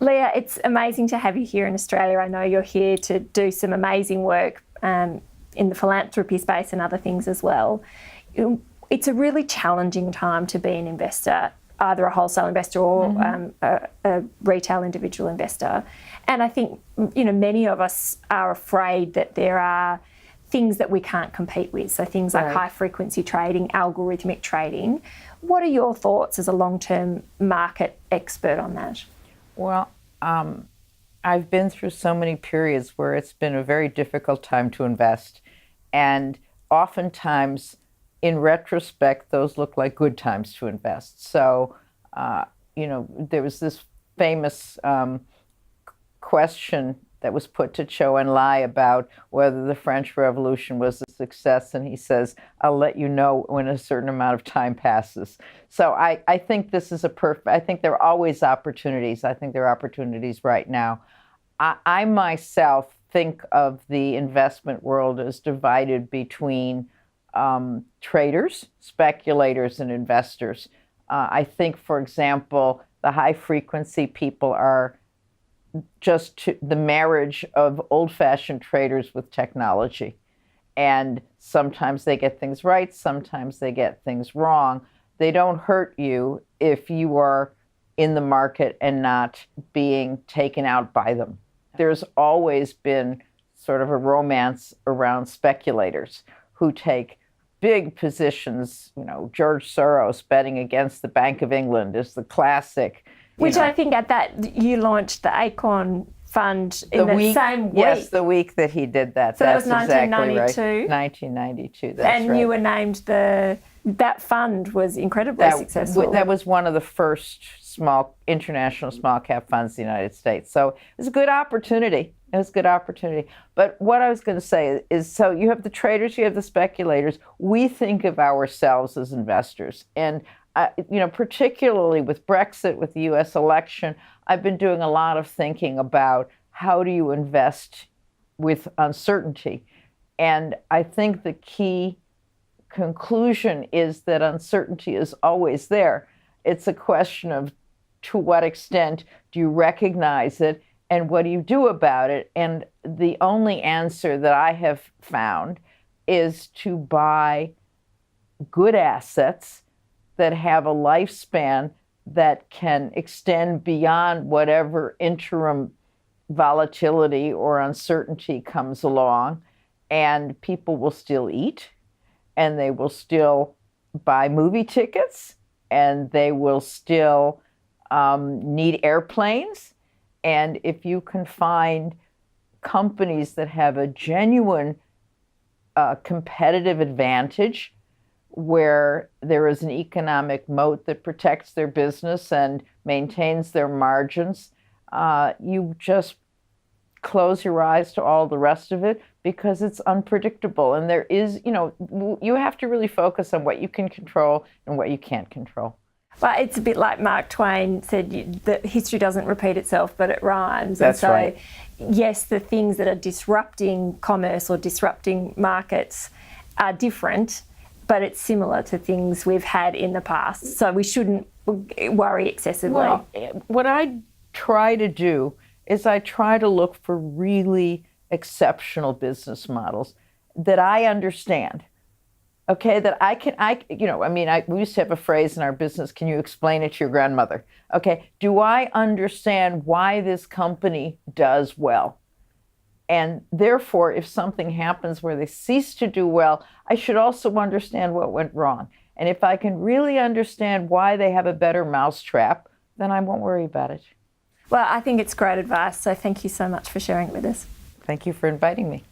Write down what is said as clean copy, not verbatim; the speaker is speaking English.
Leah, it's amazing to have you here in Australia. I know you're here to do some amazing work in the philanthropy space and other things as well. It's a really challenging time to be an investor, either a wholesale investor or a retail individual investor. And I think, many of us are afraid that there are things that we can't compete with. So things like high frequency trading, algorithmic trading. What are your thoughts as a long-term market expert on that? Well, I've been through so many periods where it's been a very difficult time to invest. And oftentimes, in retrospect, those look like good times to invest. So, there was this famous question that was put to Zhou Enlai about whether the French Revolution was a success. And he says, I'll let you know when a certain amount of time passes. So I think this is I think there are always opportunities. I think there are opportunities right now. I myself think of the investment world as divided between traders, speculators, and investors. I think, for example, the high frequency people are just the marriage of old-fashioned traders with technology. And sometimes they get things right, sometimes they get things wrong. They don't hurt you if you are in the market and not being taken out by them. There's always been sort of a romance around speculators who take big positions. George Soros betting against the Bank of England is the classic. Which I think at that, you launched the Acorn Fund in the same week. Yes, the week that he did that. So that's that was 1992. Exactly right. 1992, that's and right. You were named that fund was incredibly successful. That was one of the first international small cap funds in the United States. So it was a good opportunity. But what I was going to say is, so you have the traders, you have the speculators. We think of ourselves as investors. And particularly with Brexit, with the U.S. election, I've been doing a lot of thinking about how do you invest with uncertainty. And I think the key conclusion is that uncertainty is always there. It's a question of to what extent do you recognize it and what do you do about it? And the only answer that I have found is to buy good assets that have a lifespan that can extend beyond whatever interim volatility or uncertainty comes along, and people will still eat, and they will still buy movie tickets, and they will still need airplanes. And if you can find companies that have a genuine competitive advantage, where there is an economic moat that protects their business and maintains their margins, you just close your eyes to all the rest of it because it's unpredictable. And there is, you have to really focus on what you can control and what you can't control. Well, it's a bit like Mark Twain said, that history doesn't repeat itself, but it rhymes. That's right. Yes, the things that are disrupting commerce or disrupting markets are different, but it's similar to things we've had in the past. So we shouldn't worry excessively. Well, what I try to do is I try to look for really exceptional business models that I understand. Okay, that we used to have a phrase in our business, can you explain it to your grandmother? Okay, do I understand why this company does well? And therefore, if something happens where they cease to do well, I should also understand what went wrong. And if I can really understand why they have a better mousetrap, then I won't worry about it. Well, I think it's great advice. So thank you so much for sharing it with us. Thank you for inviting me.